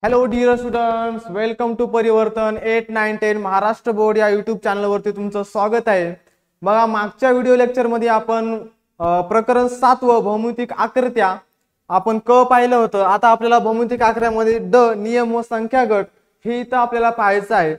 Hello dear students, welcome to Parivartan 8, 9, 10 Maharashtra board या YouTube चॅनलवरती तुमचं स्वागत आहे. बघा, मागच्या व्हिडिओ लेक्चरमध्ये आपण प्रकरण 7 भौमितिक आकृत्या आपण क पाहिलं होतं. आता आपल्याला भौमितिक आकृत्यामध्ये ड नियम व संख्या गट हे इथं आपल्याला पाहायचं आहे.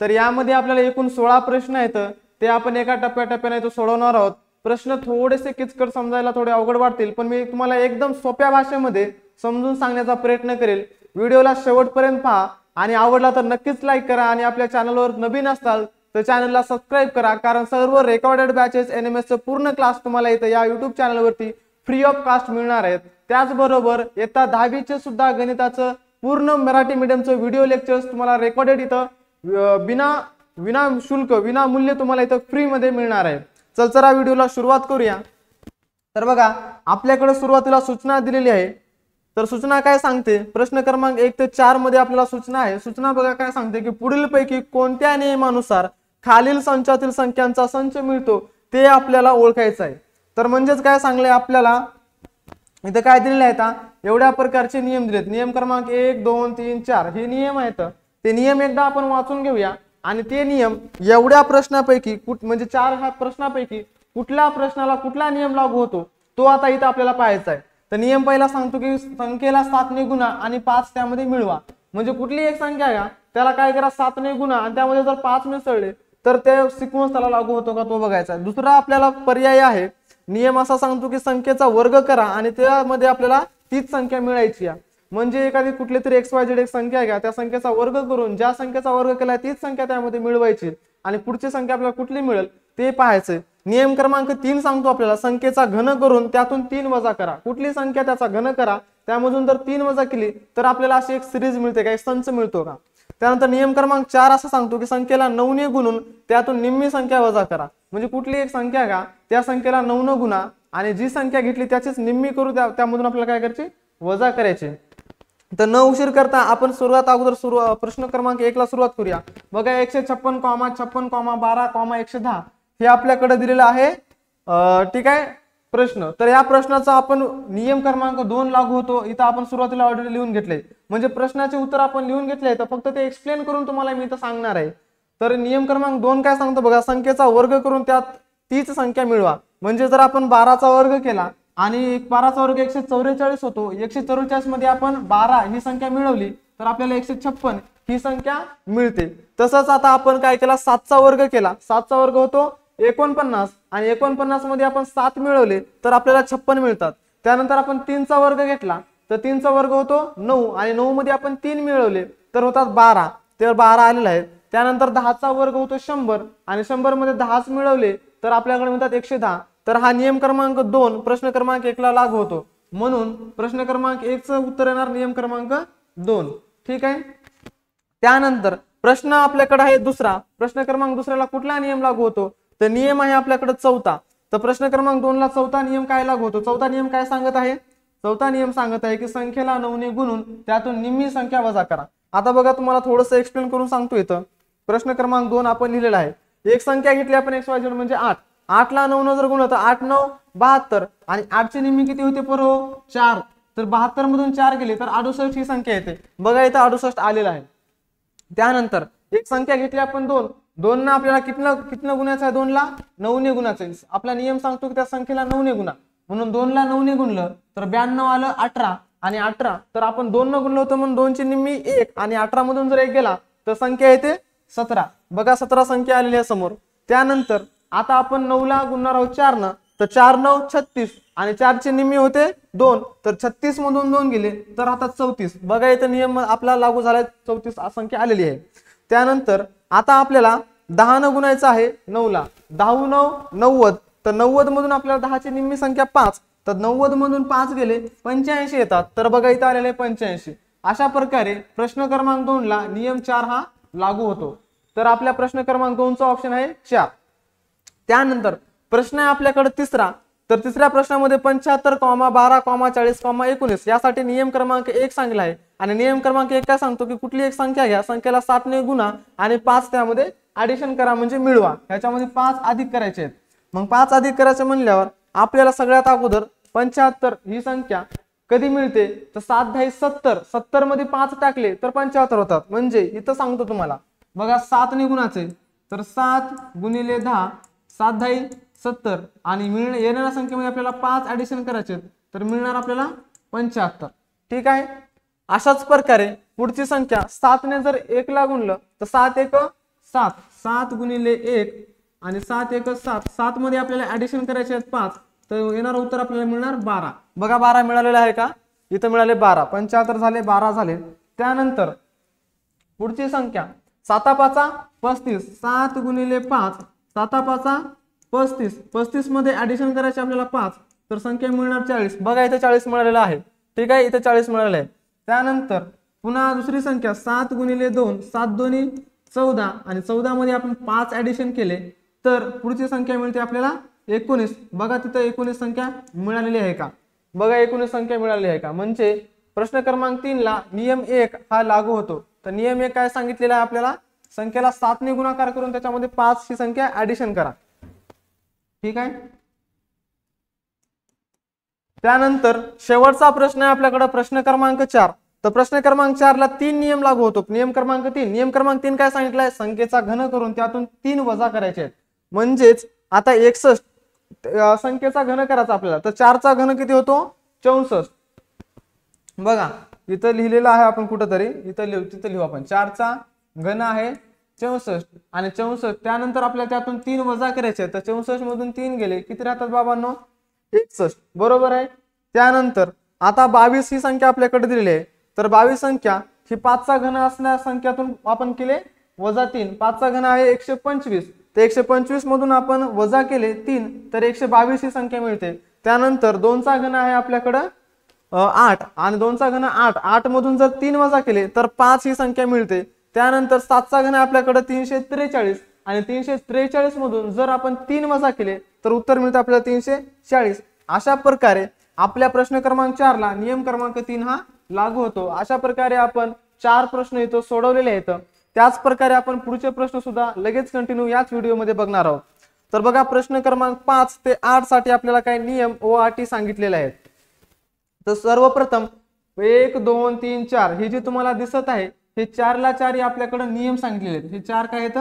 तर यामध्ये आपल्याला एकूण 16 प्रश्न आहेत. ते आपण एका टप्प्याटप्प्याने तो सोडवणार आहोत. प्रश्न थोडेसे किचकट समजायला थोडे अवघड वाटतील, पण मी तुम्हाला एकदम सोप्या भाषेमध्ये समजून सांगण्याचा प्रयत्न करेल. व्हिडिओला शेवटपर्यंत पहा आणि आवडला तर नक्कीच लाईक करा आणि आपल्या चॅनलवर नवीन असाल तर चॅनलला सबस्क्राइब करा, कारण सर्व रेकॉर्डेड बॅचेस एनएमएसचे पूर्ण क्लास तुम्हाला इथं या यूट्यूब चॅनलवरती फ्री ऑफ कास्ट मिळणार आहेत. त्याचबरोबर इयत्ता 10वीचे सुद्धा गणिताचं पूर्ण मराठी मीडियमचं व्हिडिओ लेक्चर्स तुम्हाला रेकॉर्डेड इथं विना शुल्क विना मूल्य तुम्हाला इथं फ्री मध्ये मिळणार आहे. चला व्हिडिओला सुरुवात करूया. तर बघा, आपल्याकडे सुरुवातीला सूचना दिलेली आहे. तर सूचना काय सांगते, प्रश्न क्रमांक 1 ते 4 मध्ये आपल्याला सूचना आहे. सूचना बघा काय सांगते की पुढील पैकी कोणत्या नियमानुसार खालील संचातील संख्यांचा संच मिळतो ते आपल्याला ओळखायचं आहे. तर म्हणजेच काय सांगले आपल्याला इथं काय दिलेलं आहे, आता एवढ्या प्रकारचे नियम दिलेत. नियम क्रमांक 1, 2, 3, 4 हे नियम आहेत. ते नियम एकदा आपण वाचून घेऊया आणि ते नियम एवढ्या प्रश्नापैकी म्हणजे 4 ह्या प्रश्नापैकी कुठल्या प्रश्नाला कुठला नियम लागू होतो तो आता इथं आपल्याला पाहायचा आहे. तर नियम पहिला सांगतो की संख्येला 7 ने गुणा आणि 5 त्यामध्ये मिळवा. म्हणजे कुठली एक संख्या घ्या, त्याला काय करा, 7 ने गुणा आणि त्यामध्ये जर 5 मिसळले तर ते सिक्वेन्स त्याला लागू होतो का तो बघायचा. दुसरा आपल्याला पर्याय आहे, नियम असा सांगतो की संख्येचा वर्ग करा आणि त्यामध्ये आपल्याला तीच संख्या मिळायची आहे. म्हणजे एखादी कुठली तरी XYZ एक संख्या घ्या, त्या संख्येचा वर्ग करून ज्या संख्येचा वर्ग केला तीच संख्या त्यामध्ये मिळवायची आणि पुढची संख्या आपल्याला कुठली मिळेल ते पाहायचं. नियम क्रमांक 3 सांगतो आपल्याला संख्येचा घन करून त्यातून 3 वजा करा. कुठली संख्या त्याचा घन करा, त्यामधून जर 3 वजा केली तर आपल्याला अशी एक सिरीज मिळते, काही संच मिळतो का. त्यानंतर नियम क्रमांक 4 असं सांगतो की संख्येला 9 ने गुणून त्यातून निम्मी संख्या वजा करा. म्हणजे कुठली एक संख्या घ्या, त्या संख्येला 9 ने गुणा आणि जी संख्या घेतली त्याचीच निम्मी करू, त्यामधून आपल्याला काय करायचे, वजा करायचे. तर न उशीर करता आपण प्रश्न क्रमांक 1 ला सुरुवात करूया. बघा, 156,56, 12, 110 हे आपल्याकडे दिलेलं आहे. ठीक आहे प्रश्न. तर या प्रश्नाचा आपण नियम क्रमांक 2 लागू होतो इथं आपण सुरुवातीला ऑलरेडी लिहून घेतले. म्हणजे प्रश्नाचे उत्तर आपण लिहून घेतले, तर फक्त ते एक्सप्लेन करून तुम्हाला मी इथं सांगणार आहे. तर नियम क्रमांक 2 काय सांगतो बघा, संख्येचा वर्ग करून त्यात तीच संख्या मिळवा. म्हणजे जर आपण 12चा वर्ग केला आणि 12चा वर्ग 144 होतो, 144 मध्ये आपण 12 ही संख्या मिळवली तर आपल्याला 156 ही संख्या मिळते. तसंच आता आपण काय केला, 7चा वर्ग केला, 7चा वर्ग होतो 49 आणि 49 मध्ये आपण 7 मिळवले तर आपल्याला 56 मिळतात. त्यानंतर आपण 3चा वर्ग घेतला तर 3चा वर्ग होतो 9 आणि 9 मध्ये आपण 3 मिळवले तर होतात 12, तर 12 आलेला आहे. त्यानंतर 10चा वर्ग होतो 100 आणि 100 मध्ये 10च मिळवले तर आपल्याकडे मिळतात 110. तर हा नियम क्रमांक 2 प्रश्न क्रमांक 1 ला लागू होतो. म्हणून प्रश्न क्रमांक 1 चं उत्तर येणार नियम क्रमांक 2. ठीक आहे. त्यानंतर प्रश्न आपल्याकडे आहे दुसरा. प्रश्न क्रमांक 2ला कुठला नियम लागू होतो, तर नियम आहे आपल्याकडे 4. तर प्रश्न क्रमांक 2 ला 4था नियम काय लागू होतो. 4था नियम काय सांगत आहे, 4था नियम सांगत आहे की संख्येला 9 ने गुणून त्यातून निम्मी संख्या वजा करा. आता बघा, तुम्हाला थोडंसं एक्सप्लेन करून सांगतो. इथं प्रश्न क्रमांक 2 आपण लिहिलेला आहे. एक संख्या घेतली आपण XYZ म्हणजे 8. 8 ला 9 न जर गुणलं तर 8 9 72 आणि 8 ची निम्मी किती होते पर 4. तर 72 मधून 4 गेले तर 68 ही संख्या येते. बघा इथं 68 आलेला आहे. त्यानंतर एक संख्या घेतली आपण 2. 2 ना आपल्याला कितनं गुणायचं आहे, 2 ला 9 ने गुणायचं आहे. आपला नियम सांगतो की त्या संख्येला 9 ने गुणा. म्हणून 2 ला 9 ने गुणलं तर 92 आलं 18 आणि 18 तर आपण 2 न गुणलं होतं म्हणून 2 ची निम्मी 1 आणि 18 मधून जर 1 गेला तर संख्या येते 17. बघा 17 संख्या आलेली आहे समोर. त्यानंतर आता आपण 9 ला गुणणार आहोत 4 न, तर 4 9 36 आणि 4 ची निम्मी होते 2, तर 36 मधून 2 गेले तर आता 34. बघा इथं नियम आपला लागू झालाय, 34 संख्या आलेली आहे. त्यानंतर आता आपल्याला 10 न गुणायचं आहे 9 ला. 10 9 90, तर 90 मधून आपल्याला 10 ची निम्मी संख्या 5, तर 90 मधून 5 गेले 85 येतात. तर बघा इथं आलेले 85. अशा प्रकारे प्रश्न क्रमांक 2 ला नियम 4 हा लागू होतो. तर आपल्या प्रश्न क्रमांक 2 चा ऑप्शन आहे 4. त्यानंतर प्रश्न आहे आपल्याकडे तिसरा. तर तिसऱ्या प्रश्नामध्ये 75, 12, 40, 19 यासाठी नियम क्रमांक 1 सांगितला आहे. आणि नियम क्रमांक 1 काय सांगतो की कुठली एक संख्या घ्या, संख्येला 7 ने गुणा आणि 5 त्यामध्ये ऍडिशन करा म्हणजे मिळवा. ह्याच्यामध्ये 5 अधिक करायचे आहेत. मग 5 अधिक करायचे म्हणल्यावर आपल्याला सगळ्यात अगोदर 75 ही संख्या कधी मिळते तर 7 10 70, 70 मध्ये 5 टाकले तर 75 होतात. म्हणजे इथं सांगतो तुम्हाला बघा 7 ने गुणाचे तर 7 गुणिले 10, 7 10 70 आणि येणाऱ्या संख्येमध्ये आपल्याला 5 ऍडिशन करायचे तर मिळणार आपल्याला 75. ठीक आहे. अशाच प्रकारे पुढची संख्या 7 ने जर 1 ला गुणलं तर 7 1 7, 7 गुणिले 1 आणि 7 1 7, 7 मध्ये आपल्याला ऍडिशन करायचे आहेत 5 तर येणार उत्तर आपल्याला मिळणार 12. बघा 12 मिळालेलं आहे का? इथं मिळाले 12, 75 झाले, 12 झाले. त्यानंतर पुढची संख्या 7 5 35, 7 गुणिले 5, 7 5 35, 35 मध्ये ऍडिशन करायचे आपल्याला 5 तर संख्या मिळणार 40. बघा इथे 40 मिळालेलं आहे. ठीक आहे, इथे 40 मिळालेलं आहे. त्यानंतर पुन्हा दुसरी संख्या 7 गुणिले 2, 7 दोन्ही 14 आणि 14 मध्ये आपण 5 ऍडिशन केले तर पुढची संख्या मिळते आपल्याला 19. बघा तिथं 19 संख्या मिळालेली आहे का? बघा 19 संख्या मिळालेली आहे का? म्हणजे प्रश्न क्रमांक 3 ला नियम 1 हा लागू होतो. तर नियम 1 काय सांगितलेला आहे आपल्याला? संख्येला 7 ने गुणाकार करून त्याच्यामध्ये 5 ही संख्या ऍडिशन करा. ठीक आहे. त्यानंतर शेवटचा प्रश्न आहे आपल्याकडे प्रश्न क्रमांक 4. तर प्रश्न क्रमांक 4 ला 3 नियम लागू होतो. नियम क्रमांक 3 काय सांगितलाय? संख्येचा घन करून त्यातून 3 वजा करायचे आहेत. म्हणजेच आता 61 संख्येचा घन करायचा आपल्याला तर 4 चा घन किती होतो? 64. बघा इथं लिहिलेलं आहे आपण कुठंतरी तिथं लिहू आपण 4 चा घन आहे 64 आणि 64 त्यानंतर आपल्याला त्यातून 3 वजा करायचे तर 64 मधून 3 गेले किती राहतात बाबांनो? 61. बरोबर आहे. त्यानंतर आता 22 ही संख्या आपल्याकडे दिलेली आहे तर 22 संख्या ही 5 चा घन असणाऱ्या संख्यातून आपण केले वजा 3. 5 चा घन आहे 125 तर 125 मधून आपण वजा केले 3 तर 122 ही संख्या मिळते. त्यानंतर 2 चा घन आहे आपल्याकडे 8 आणि 2 चा घन 8, 8 मधून जर 3 वजा केले तर 5 ही संख्या मिळते. त्यानंतर 7 चा घन आहे आपल्याकडे 343 आणि 343 मधून जर आपण 3 वजा केले तर उत्तर मिळते आपल्याला 340. अशा प्रकारे आपल्या प्रश्न क्रमांक 4 ला नियम क्रमांक 3 हा लागू होतो. अशा प्रकारे आपण 4 प्रश्न इथं सोडवलेले आहेत. त्याच प्रकारे आपण पुढचे प्रश्न सुद्धा लगेच कंटिन्यू याच व्हिडिओमध्ये बघणार आहोत. तर बघा प्रश्न क्रमांक 5 ते 8 साठी आपल्याला काही नियम व अटी सांगितलेले आहेत. तर सर्वप्रथम 1 2 3 4 हे जे तुम्हाला दिसत आहे हे 4 ला 4 आपल्याकडे नियम सांगितलेले आहेत. हे 4 काय आहेत?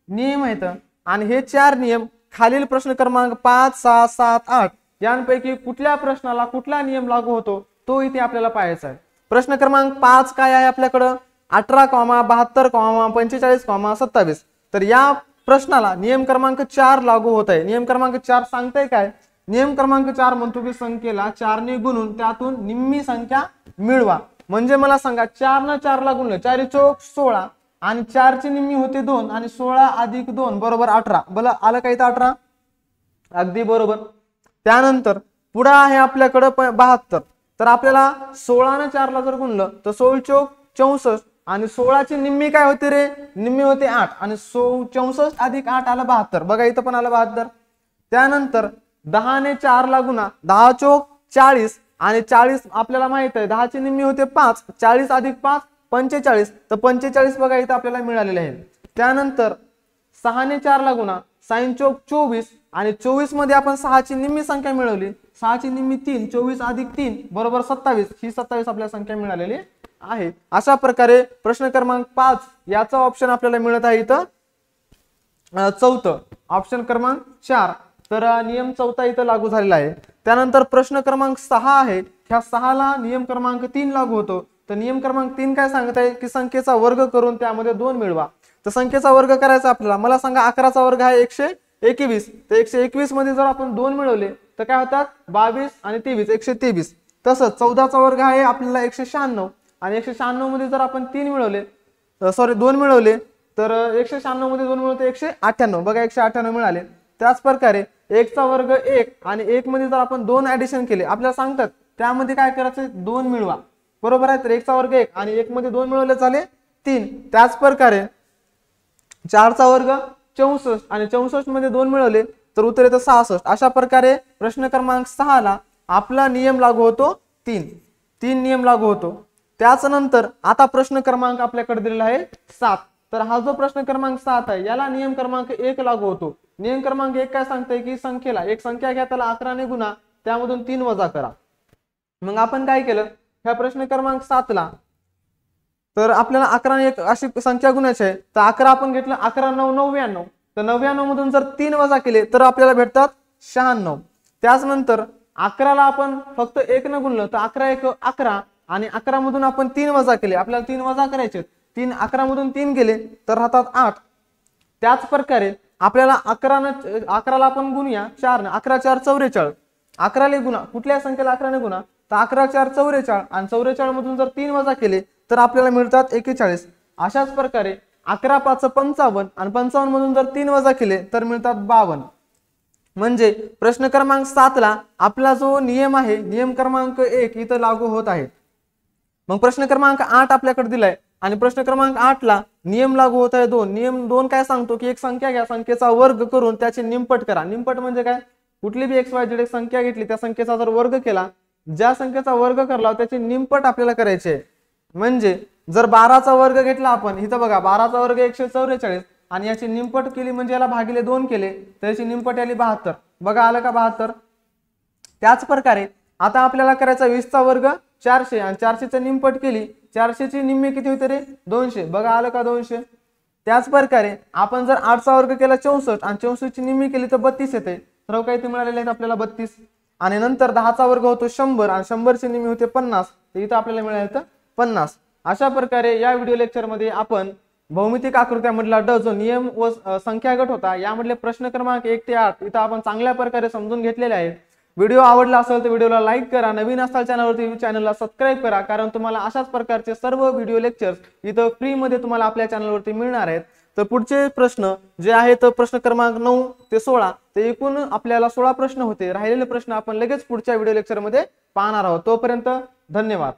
नियम आहेत. आणि हे 4 नियम खालील प्रश्न क्रमांक 5 6 7 8 यांपैकी कुठल्या प्रश्नाला कुठला नियम लागू होतो तो इथे आपल्याला पाहायचा आहे. प्रश्न क्रमांक 5 काय आहे आपल्याकडे? 18, 72, 45, 27. तर या प्रश्नाला नियम क्रमांक 4 लागू होत आहे. नियम क्रमांक 4 सांगताय काय? नियम क्रमांक 4 म्हणतो की संख्येला 4 ने गुणून त्यातून निम्मी संख्या मिळवा. म्हणजे मला सांगा 4 न 4 ला गुणलं 4 चौक 16 आणि 4 ची निम्मी होते 2 आणि 16 अधिक 2 बरोबर 18. बला आलं का इथं 18? अगदी बरोबर. त्यानंतर पुढे आहे आपल्याकडे 72. तर आपल्याला 16 न 4 ला जर गुणलं तर 16 चौक 64 आणि 16 ची निम्मी काय होते रे? निम्मी होते 8 आणि 64 अधिक 8 आलं 72. बघा इथं पण आलं 72. त्यानंतर 10 ने 4 ला गुणा 10 चौक 40 आणि 40 आपल्याला माहित आहे 10 ची निम्मी होते 5, 40 अधिक 5 45 तर 45 बघा इथं आपल्याला मिळालेले आहे. त्यानंतर 6 ने 4 ला गुणा 6 चौक 24 आणि 24 मध्ये आपण 6 ची निम्मी संख्या मिळवली 6 ची निम्मी 3, 24 अधिक 3 बरोबर 27. ही 27 आपल्याला संख्या मिळालेली आहे. अशा प्रकारे प्रश्न क्रमांक 5 याचा ऑप्शन आपल्याला मिळत आहे इथं चौथं ऑप्शन क्रमांक 4. तर नियम 4 इथं लागू झालेला आहे. त्यानंतर प्रश्न क्रमांक 6 आहे. ह्या 6 ला नियम क्रमांक 3 लागू होतो. तर नियम क्रमांक 3 काय सांगत आहे की संख्येचा वर्ग करून त्यामध्ये 2 मिळवा. तर संख्येचा वर्ग करायचा आपल्याला मला सांगा 11 चा वर्ग आहे 121 तर 121 मध्ये जर आपण 2 मिळवले तर काय होतात 22 आणि 23 123. तसंच 14 चा वर्ग आहे आपल्याला 196 आणि 196 मध्ये जर आपण 2 मिळवले तर 196 मध्ये 2 मिळवते 198. बघा 198 मिळाले. त्याच प्रकारे 1 चा वर्ग 1 आणि 1 मध्ये जर आपण 2 ऍडिशन केले आपल्याला सांगतात त्यामध्ये काय करायचं 2 मिळवा. बरोबर आहे. तर 1 चा वर्ग 1 आणि 1 मध्ये 2 मिळवले झाले 3. त्याच प्रकारे 4 चा वर्ग 64 आणि 64 मध्ये 2 मिळवले तर उत्तर येतं 66. अशा प्रकारे प्रश्न क्रमांक 6 ला आपला नियम लागू होतो 3 नियम लागू होतो. त्याच नंतर आता प्रश्न क्रमांक आपल्याकडे दिलेला आहे 7. तर हा जो प्रश्न क्रमांक 7 आहे याला नियम क्रमांक 1 लागू होतो. नियम क्रमांक 1 काय सांगतंय की संख्येला एक संख्या घ्या त्याला 11 ने गुणा त्यामधून 3 वजा करा. मग आपण काय केलं, ह्या प्रश्न क्रमांक 7 ला तर आपल्याला 11 आणि 1 अशी संख्या गुणायची आहे, तर 11 आपण घेतलं, 11 9 99, तर 99 मधून जर 3 वजा केले तर आपल्याला भेटतात 96. त्याचनंतर 11 ला आपण फक्त 1 न गुणलं तर 11 1 11 आणि 11 मधून आपण 3 वजा केले, आपल्याला 3 वजा करायचे, 11 मधून 3 गेले तर राहतात 8. त्याच प्रकारे आपल्याला 11 ला आपण गुणूया 4 ने, 11 4 44, 11 ले गुणा, कुठल्या संख्येला 11 ने गुणा, तर 11 4 44 आणि 44 मधून जर 3 वजा केले तर आपल्याला मिळतात 41. अशाच प्रकारे 11 5 55 आणि 55 मधून जर 3 वजा केले तर मिळतात 52. म्हणजे प्रश्न क्रमांक 7 ला आपला जो नियम आहे, नियम क्रमांक 1 इथं लागू होत आहे. मग प्रश्न क्रमांक 8 आपल्याकडे दिलाय आणि प्रश्न क्रमांक 8 ला नियम लागू होत आहे 2. नियम 2 काय सांगतो की एक संख्या घ्या, संख्येचा वर्ग करून त्याचे निमपट करा. निमपट म्हणजे काय, कुठली बी XYZ एक संख्या घेतली, त्या संख्येचा जर वर्ग केला, ज्या संख्येचा वर्ग करला त्याचे निमपट आपल्याला करायचे. म्हणजे जर 12चा वर्ग घेतला आपण, इथं बघा 12चा वर्ग 144 आणि याची निमपट केली म्हणजे याला भागिले 2 केले तर याची निमपट आली 72. बघा आलं का 72. त्याच प्रकारे आता आपल्याला करायचा 20चा वर्ग 400 आणि 400ची निमपट केली, 400ची निम्मे किती होते रे 200. बघा आलं का 200. त्याच प्रकारे आपण जर 8चा वर्ग केला 64 आणि 64ची निम्मी केली तर 32 येते. तर काय ते मिळालेले आहेत आपल्याला 32. आणि नंतर 10चा वर्ग होतो 100 आणि 100ची निम्मी होते 50, तर इथं आपल्याला मिळाले तर 50. अशा प्रकारे या व्हिडिओ लेक्चर मध्ये आपण भौमितिक आकृत्यामधला ड जो नियम व संख्या गट होता यामधले प्रश्न क्रमांक 1 ते 8 इथं आपण चांगल्या प्रकारे समजून घेतलेले आहे. व्हिडिओ आवडला असेल तर व्हिडिओला लाईक करा, नवीन असाल चॅनलवरती चॅनलला सबस्क्राईब करा, कारण तुम्हाला अशाच प्रकारचे सर्व व्हिडिओ लेक्चर्स इथं फ्री मध्ये तुम्हाला आपल्या चॅनलवरती मिळणार आहेत. तर पुढचे प्रश्न जे आहेत प्रश्न क्रमांक 9 ते 16, ते एकूण आपल्याला 16 प्रश्न होते. राहिलेले प्रश्न आपण लगेच पुढच्या व्हिडिओ लेक्चर मध्ये पाहणार आहोत. तोपर्यंत धन्यवाद.